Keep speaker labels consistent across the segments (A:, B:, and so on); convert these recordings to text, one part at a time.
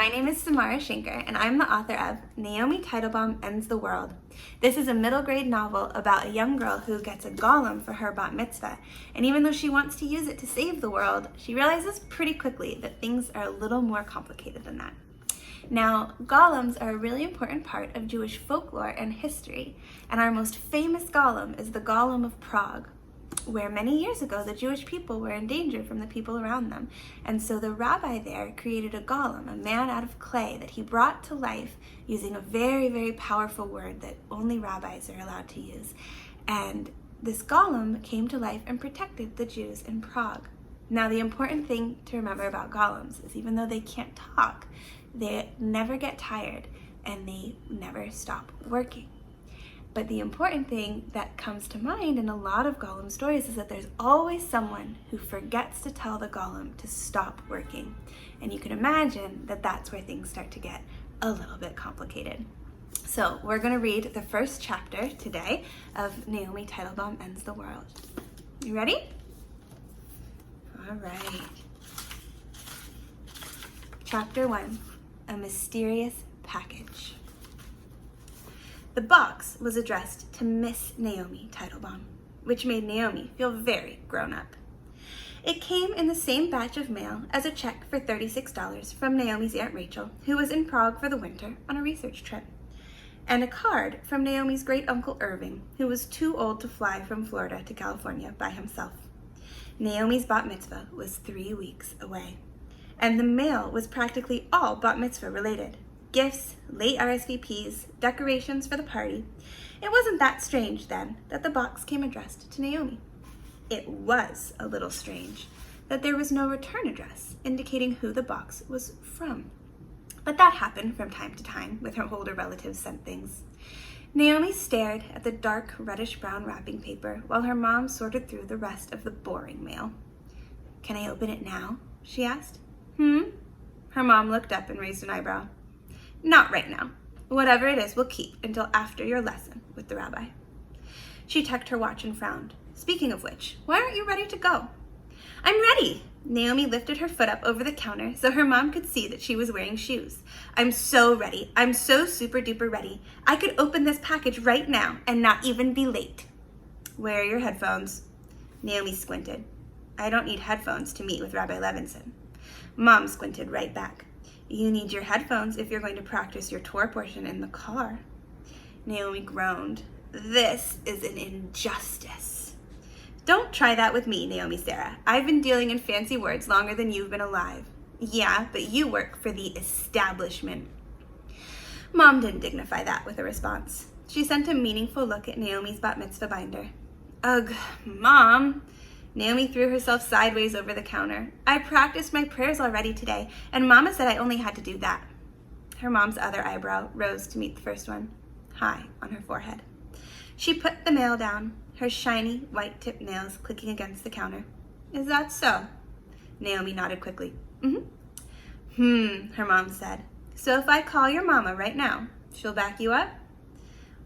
A: My name is Samara Shanker, and I'm the author of Naomi Teitelbaum Ends the World. This is a middle grade novel about a young girl who gets a golem for her bat mitzvah, and even though she wants to use it to save the world, she realizes pretty quickly that things are a little more complicated than that. Now, golems are a really important part of Jewish folklore and history, and our most famous golem is the Golem of Prague, where many years ago the Jewish people were in danger from the people around them. And so the rabbi there created a golem, a man out of clay, that he brought to life using a very, very powerful word that only rabbis are allowed to use. And this golem came to life and protected the Jews in Prague. Now, the important thing to remember about golems is even though they can't talk, they never get tired and they never stop working. But the important thing that comes to mind in a lot of golem stories is that there's always someone who forgets to tell the golem to stop working. And you can imagine that that's where things start to get a little bit complicated. So we're going to read the first chapter today of Naomi Teitelbaum Ends the World. You ready? All right. Chapter 1, A Mysterious Package. The box was addressed to Miss Naomi Teitelbaum, which made Naomi feel very grown up. It came in the same batch of mail as a check for $36 from Naomi's Aunt Rachel, who was in Prague for the winter on a research trip, and a card from Naomi's great-uncle Irving, who was too old to fly from Florida to California by himself. Naomi's bat mitzvah was 3 weeks away, and the mail was practically all bat mitzvah related. Gifts, late RSVPs, decorations for the party. It wasn't that strange then that the box came addressed to Naomi. It was a little strange that there was no return address indicating who the box was from. But that happened from time to time with her older relatives sent things. Naomi stared at the dark reddish-brown wrapping paper while her mom sorted through the rest of the boring mail. "Can I open it now?" she asked. Her mom looked up and raised an eyebrow. "Not right now. Whatever it is, we'll keep until after your lesson with the rabbi." She checked her watch and frowned. "Speaking of which, why aren't you ready to go?" "I'm ready." Naomi lifted her foot up over the counter so her mom could see that she was wearing shoes. "I'm so ready. I'm so super duper ready. I could open this package right now and not even be late." "Where are your headphones?" Naomi squinted. "I don't need headphones to meet with Rabbi Levinson." Mom squinted right back. "You need your headphones if you're going to practice your Torah portion in the car." Naomi groaned. "This is an injustice." "Don't try that with me, Naomi Sarah. I've been dealing in fancy words longer than you've been alive." "Yeah, but you work for the establishment." Mom didn't dignify that with a response. She sent a meaningful look at Naomi's bat mitzvah binder. "Ugh, Mom." Naomi threw herself sideways over the counter. "I practiced my prayers already today, and Mama said I only had to do that." Her mom's other eyebrow rose to meet the first one, high on her forehead. She put the mail down, her shiny, white-tipped nails clicking against the counter. "Is that so?" Naomi nodded quickly. Her mom said. "So if I call your mama right now, she'll back you up?"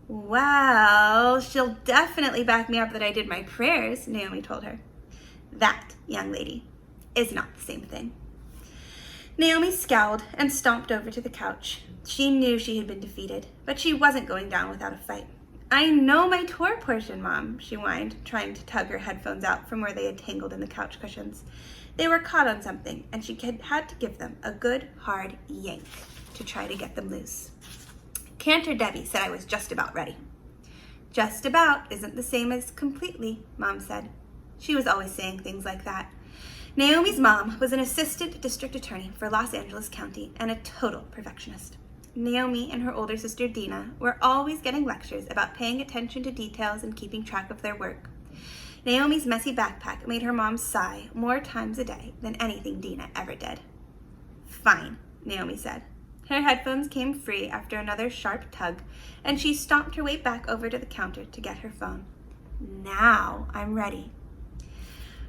A: "Well, she'll definitely back me up that I did my prayers," Naomi told her. "That, young lady, is not the same thing." Naomi scowled and stomped over to the couch. She knew she had been defeated, but she wasn't going down without a fight. "I know my Torah portion, Mom," she whined, trying to tug her headphones out from where they had tangled in the couch cushions. They were caught on something, and she had to give them a good, hard yank to try to get them loose. "Cantor Debbie said I was just about ready." "Just about isn't the same as completely," Mom said. She was always saying things like that. Naomi's mom was an assistant district attorney for Los Angeles County and a total perfectionist. Naomi and her older sister Dina were always getting lectures about paying attention to details and keeping track of their work. Naomi's messy backpack made her mom sigh more times a day than anything Dina ever did. "Fine," Naomi said. Her headphones came free after another sharp tug, and she stomped her way back over to the counter to get her phone. "Now I'm ready."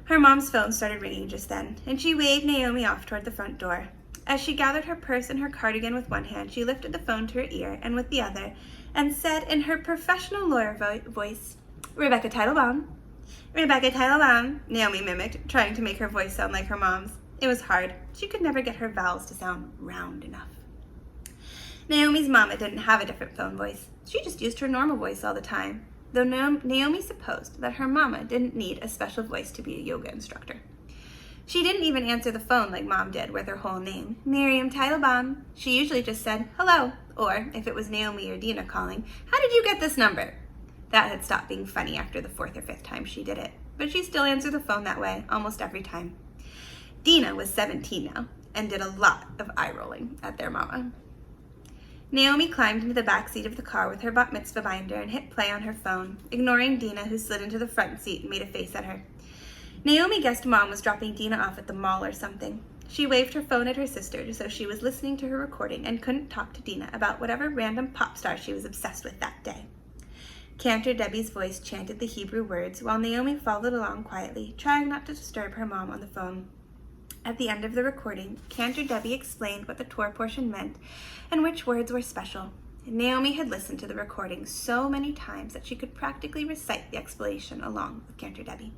A: Her mom's phone started ringing just then, and she waved Naomi off toward the front door. As she gathered her purse and her cardigan with one hand, she lifted the phone to her ear and with the other, and said in her professional lawyer voice, "Rebecca Teitelbaum." "Rebecca Teitelbaum," Naomi mimicked, trying to make her voice sound like her mom's. It was hard. She could never get her vowels to sound round enough. Naomi's mama didn't have a different phone voice. She just used her normal voice all the time, though Naomi supposed that her mama didn't need a special voice to be a yoga instructor. She didn't even answer the phone like Mom did with her whole name, Miriam Teitelbaum. She usually just said, hello, or if it was Naomi or Dina calling, how did you get this number? That had stopped being funny after the 4th or 5th time she did it, but she still answered the phone that way almost every time. Dina was 17 now and did a lot of eye rolling at their mama. Naomi climbed into the back seat of the car with her bat mitzvah binder and hit play on her phone, ignoring Dina, who slid into the front seat and made a face at her. Naomi guessed Mom was dropping Dina off at the mall or something. She waved her phone at her sister so she was listening to her recording and couldn't talk to Dina about whatever random pop star she was obsessed with that day. Cantor Debbie's voice chanted the Hebrew words while Naomi followed along quietly, trying not to disturb her mom on the phone. At the end of the recording, Cantor Debbie explained what the Torah portion meant and which words were special. Naomi had listened to the recording so many times that she could practically recite the explanation along with Cantor Debbie.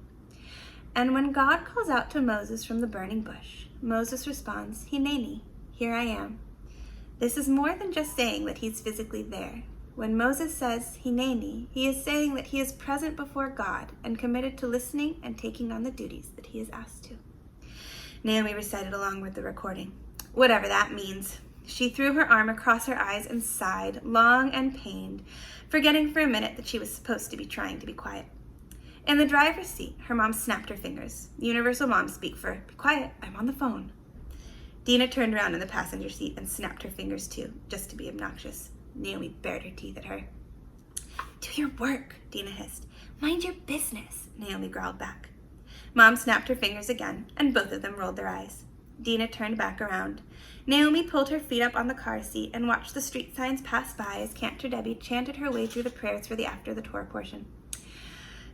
A: And when God calls out to Moses from the burning bush, Moses responds, Hineni, here I am. This is more than just saying that he's physically there. When Moses says Hineni, he is saying that he is present before God and committed to listening and taking on the duties that he is asked to. Naomi recited along with the recording. Whatever that means. She threw her arm across her eyes and sighed, long and pained, forgetting for a minute that she was supposed to be trying to be quiet. In the driver's seat, her mom snapped her fingers. Universal mom speak for, be quiet, I'm on the phone. Dina turned around in the passenger seat and snapped her fingers too, just to be obnoxious. Naomi bared her teeth at her. Do your work, Dina hissed. Mind your business, Naomi growled back. Mom snapped her fingers again, and both of them rolled their eyes. Dina turned back around. Naomi pulled her feet up on the car seat and watched the street signs pass by as Cantor Debbie chanted her way through the prayers for the after the Torah portion.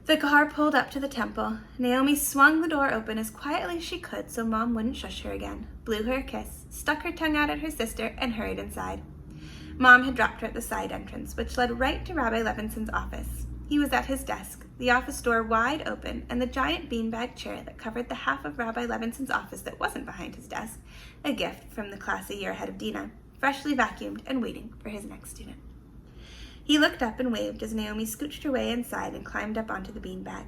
A: The car pulled up to the temple. Naomi swung the door open as quietly as she could so Mom wouldn't shush her again, blew her a kiss, stuck her tongue out at her sister, and hurried inside. Mom had dropped her at the side entrance, which led right to Rabbi Levinson's office. He was at his desk, the office door wide open, and the giant beanbag chair that covered the half of Rabbi Levinson's office that wasn't behind his desk, a gift from the class a year ahead of Dina, freshly vacuumed and waiting for his next student. He looked up and waved as Naomi scooched her way inside and climbed up onto the beanbag.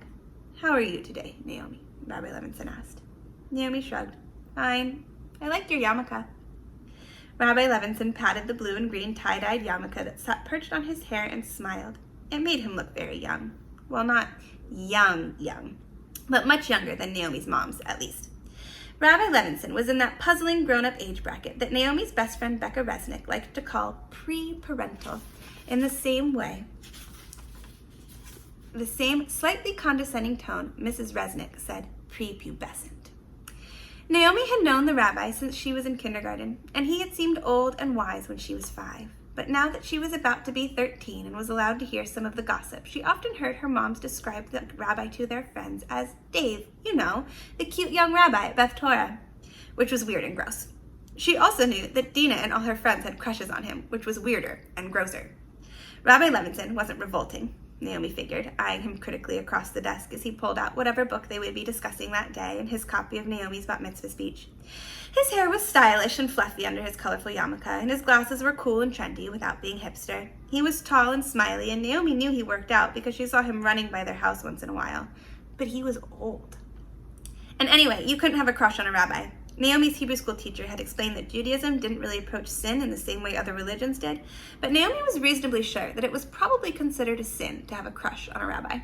A: How are you today, Naomi? Rabbi Levinson asked. Naomi shrugged. Fine. I like your yarmulke. Rabbi Levinson patted the blue and green tie-dyed yarmulke that sat perched on his hair and smiled. It made him look very young. Well, not young, but much younger than Naomi's mom's, at least. Rabbi Levinson was in that puzzling grown-up age bracket that Naomi's best friend Becca Resnick liked to call pre-parental, in the same way, the same slightly condescending tone Mrs. Resnick said prepubescent. Naomi had known the rabbi since she was in kindergarten, and he had seemed old and wise when she was 5. But now that she was about to be 13 and was allowed to hear some of the gossip, she often heard her moms describe the rabbi to their friends as Dave, you know, the cute young rabbi at Beth Torah, which was weird and gross. She also knew that Dina and all her friends had crushes on him, which was weirder and grosser. Rabbi Levinson wasn't revolting, Naomi figured, eyeing him critically across the desk as he pulled out whatever book they would be discussing that day and his copy of Naomi's bat mitzvah speech. His hair was stylish and fluffy under his colorful yarmulke, and his glasses were cool and trendy without being hipster. He was tall and smiley, and Naomi knew he worked out because she saw him running by their house once in a while. But he was old. And anyway, you couldn't have a crush on a rabbi. Naomi's Hebrew school teacher had explained that Judaism didn't really approach sin in the same way other religions did, but Naomi was reasonably sure that it was probably considered a sin to have a crush on a rabbi.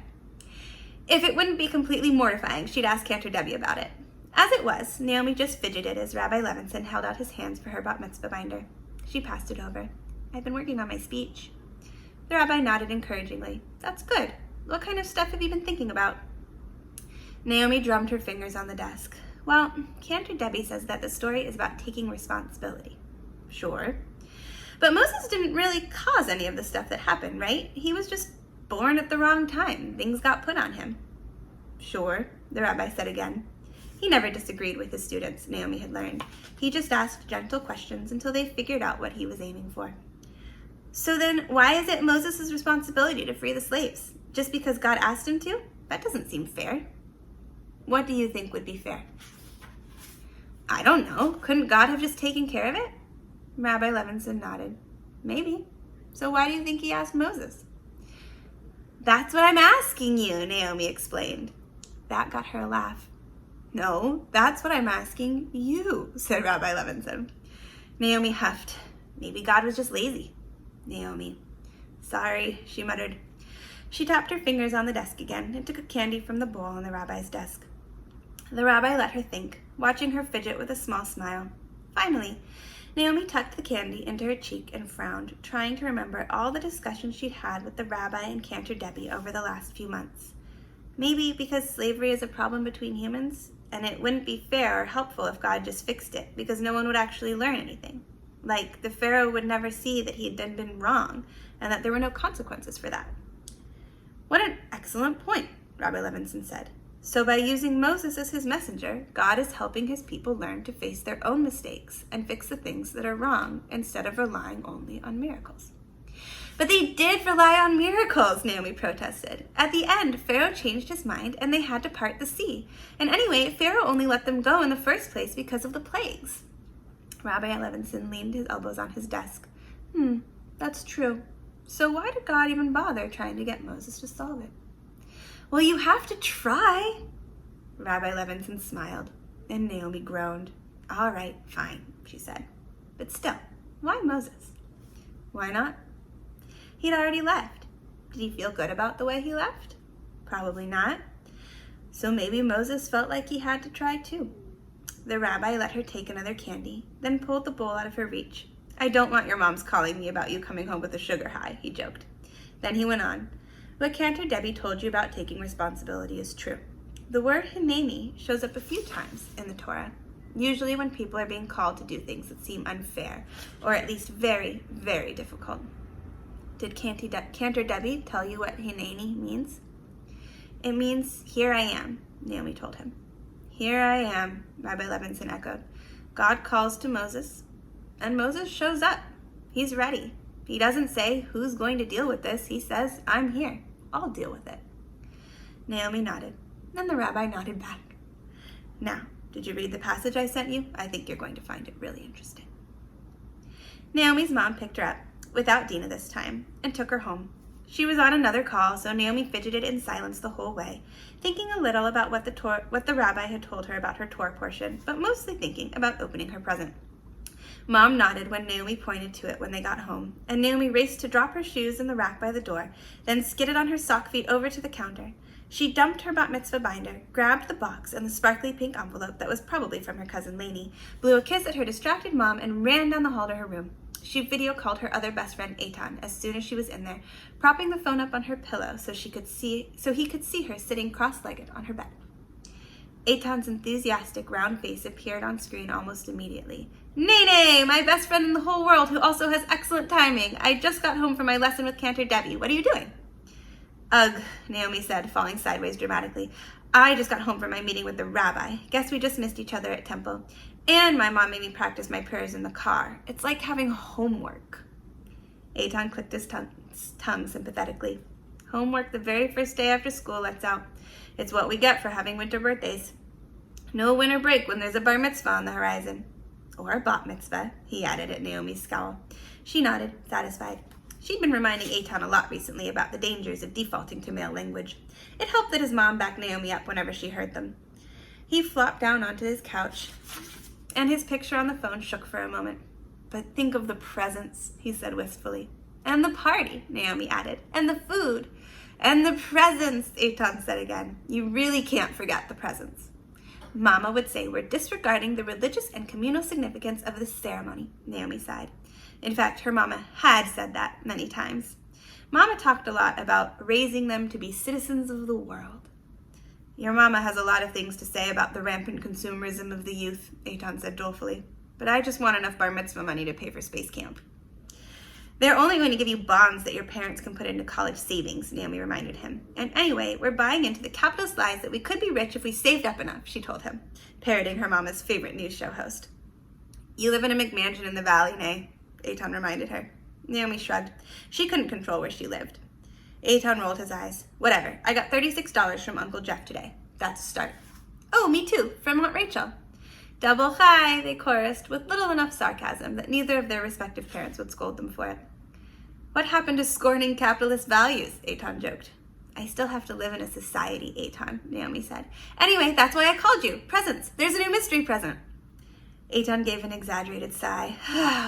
A: If it wouldn't be completely mortifying, she'd ask Cantor Debbie about it. As it was, Naomi just fidgeted as Rabbi Levinson held out his hands for her bat mitzvah binder. She passed it over. I've been working on my speech. The rabbi nodded encouragingly. That's good. What kind of stuff have you been thinking about? Naomi drummed her fingers on the desk. Well, Cantor Debbie says that the story is about taking responsibility. Sure. But Moses didn't really cause any of the stuff that happened, right? He was just born at the wrong time. Things got put on him. Sure, the rabbi said again. He never disagreed with his students, Naomi had learned. He just asked gentle questions until they figured out what he was aiming for. So then, why is it Moses' responsibility to free the slaves? Just because God asked him to? That doesn't seem fair. What do you think would be fair? I don't know. Couldn't God have just taken care of it? Rabbi Levinson nodded. Maybe. So why do you think he asked Moses? That's what I'm asking you, Naomi explained. That got her a laugh. No, that's what I'm asking you, said Rabbi Levinson. Naomi huffed. Maybe God was just lazy. Naomi. Sorry, she muttered. She tapped her fingers on the desk again and took a candy from the bowl on the rabbi's desk. The rabbi let her think, watching her fidget with a small smile. Finally, Naomi tucked the candy into her cheek and frowned, trying to remember all the discussions she'd had with the rabbi and Cantor Debbie over the last few months. Maybe because slavery is a problem between humans, and it wouldn't be fair or helpful if God just fixed it, because no one would actually learn anything. Like, the Pharaoh would never see that he'd been wrong, and that there were no consequences for that. What an excellent point, Rabbi Levinson said. So by using Moses as his messenger, God is helping his people learn to face their own mistakes and fix the things that are wrong instead of relying only on miracles. But they did rely on miracles, Naomi protested. At the end, Pharaoh changed his mind and they had to part the sea. And anyway, Pharaoh only let them go in the first place because of the plagues. Rabbi Levinson leaned his elbows on his desk. That's true. So why did God even bother trying to get Moses to solve it? Well, you have to try. Rabbi Levinson smiled, and Naomi groaned. All right, fine, she said. But still, why Moses? Why not? He'd already left. Did he feel good about the way he left? Probably not. So maybe Moses felt like he had to try too. The rabbi let her take another candy, then pulled the bowl out of her reach. I don't want your mom's calling me about you coming home with a sugar high, he joked. Then he went on. What Cantor Debbie told you about taking responsibility is true. The word hineni shows up a few times in the Torah, usually when people are being called to do things that seem unfair, or at least very, very difficult. Did Cantor Debbie tell you what hineni means? It means, here I am, Naomi told him. Here I am, Rabbi Levinson echoed. God calls to Moses, and Moses shows up. He's ready. He doesn't say, who's going to deal with this? He says, I'm here. I'll deal with it. Naomi nodded. Then the rabbi nodded back. Now, did you read the passage I sent you? I think you're going to find it really interesting. Naomi's mom picked her up, without Dina this time, and took her home. She was on another call, so Naomi fidgeted in silence the whole way, thinking a little about what the rabbi had told her about her Torah portion, but mostly thinking about opening her present. Mom nodded when Naomi pointed to it when they got home, and Naomi raced to drop her shoes in the rack by the door, then skidded on her sock feet over to the counter. She dumped her bat mitzvah binder, grabbed the box and the sparkly pink envelope that was probably from her cousin Lainey, blew a kiss at her distracted mom, and ran down the hall to her room. She video called her other best friend Eitan as soon as she was in there, propping the phone up on her pillow so he could see her sitting cross-legged on her bed. Eitan's enthusiastic round face appeared on screen almost immediately. Nene, my best friend in the whole world who also has excellent timing. I just got home from my lesson with Cantor Debbie. What are you doing? Ugh, Naomi said, falling sideways dramatically. I just got home from my meeting with the rabbi. Guess we just missed each other at temple. And my mom made me practice my prayers in the car. It's like having homework. Eitan clicked his tongue sympathetically. Homework the very first day after school lets out. It's what we get for having winter birthdays. No winter break when there's a bar mitzvah on the horizon. Or a bat mitzvah, he added at Naomi's scowl. She nodded, satisfied. She'd been reminding Eitan a lot recently about the dangers of defaulting to male language. It helped that his mom backed Naomi up whenever she heard them. He flopped down onto his couch, and his picture on the phone shook for a moment. But think of the presents, he said wistfully. And the party, Naomi added. And the food. And the presents, Eitan said again. You really can't forget the presents. Mama would say we're disregarding the religious and communal significance of this ceremony, Naomi sighed. In fact, her mama had said that many times. Mama talked a lot about raising them to be citizens of the world. Your mama has a lot of things to say about the rampant consumerism of the youth, Eitan said dolefully. But I just want enough bar mitzvah money to pay for space camp. They're only going to give you bonds that your parents can put into college savings, Naomi reminded him. And anyway, we're buying into the capitalist lies that we could be rich if we saved up enough, she told him, parroting her mama's favorite news show host. You live in a McMansion in the valley, Nay, Eitan reminded her. Naomi shrugged. She couldn't control where she lived. Eitan rolled his eyes. Whatever, I got $36 from Uncle Jeff today. That's a start. Oh, me too, from Aunt Rachel. Double chai, they chorused, with little enough sarcasm that neither of their respective parents would scold them for it. What happened to scorning capitalist values? Eitan joked. I still have to live in a society, Eitan, Naomi said. Anyway, that's why I called you. Presents. There's a new mystery present. Eitan gave an exaggerated sigh.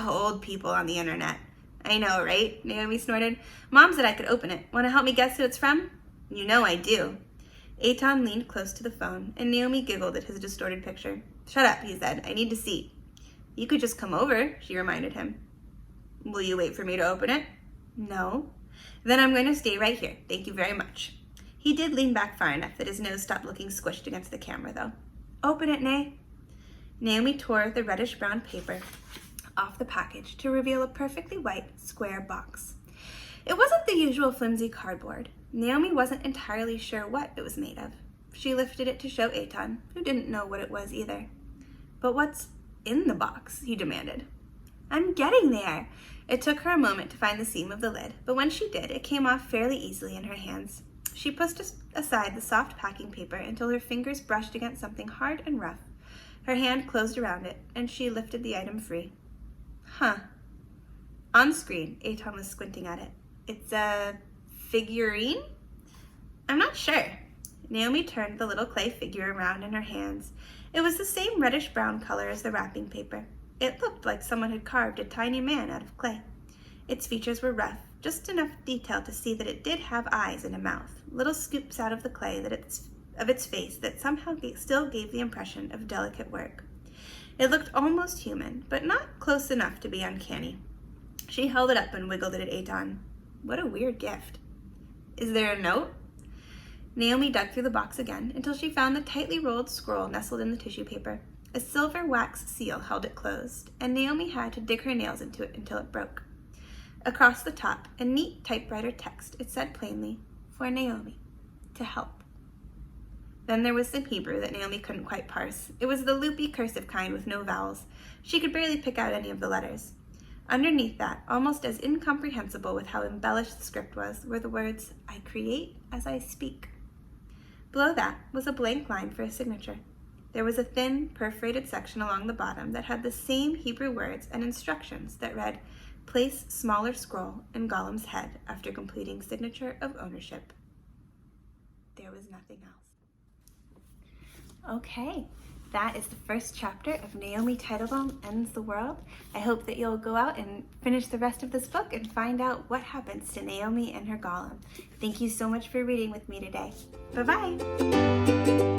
A: Old people on the internet. I know, right? Naomi snorted. Mom said I could open it. Want to help me guess who it's from? You know I do. Eitan leaned close to the phone, and Naomi giggled at his distorted picture. Shut up, he said. I need to see. You could just come over, she reminded him. Will you wait for me to open it? No. Then I'm going to stay right here. Thank you very much. He did lean back far enough that his nose stopped looking squished against the camera, though. Open it, Nay. Naomi tore the reddish-brown paper off the package to reveal a perfectly white, square box. It wasn't the usual flimsy cardboard. Naomi wasn't entirely sure what it was made of. She lifted it to show Eitan, who didn't know what it was either. But what's in the box? He demanded. I'm getting there. It took her a moment to find the seam of the lid, but when she did, it came off fairly easily in her hands. She pushed aside the soft packing paper until her fingers brushed against something hard and rough. Her hand closed around it, and she lifted the item free. Huh. On screen, Eitan was squinting at it. It's a figurine? I'm not sure. Naomi turned the little clay figure around in her hands. It was the same reddish-brown color as the wrapping paper. It looked like someone had carved a tiny man out of clay. Its features were rough, just enough detail to see that it did have eyes and a mouth, little scoops out of the clay of its face that somehow still gave the impression of delicate work. It looked almost human, but not close enough to be uncanny. She held it up and wiggled it at Eitan. What a weird gift. Is there a note? Naomi dug through the box again until she found the tightly rolled scroll nestled in the tissue paper. A silver wax seal held it closed, and Naomi had to dig her nails into it until it broke. Across the top, in neat typewriter text, it said plainly, for Naomi, to help. Then there was some Hebrew that Naomi couldn't quite parse. It was the loopy cursive kind with no vowels. She could barely pick out any of the letters. Underneath that, almost as incomprehensible with how embellished the script was, were the words, I create as I speak. Below that was a blank line for a signature. There was a thin, perforated section along the bottom that had the same Hebrew words and instructions that read, place smaller scroll in Gollum's head after completing signature of ownership. There was nothing else. Okay, that is the first chapter of Naomi Teitelbaum Ends the World. I hope that you'll go out and finish the rest of this book and find out what happens to Naomi and her Gollum. Thank you so much for reading with me today. Bye-bye.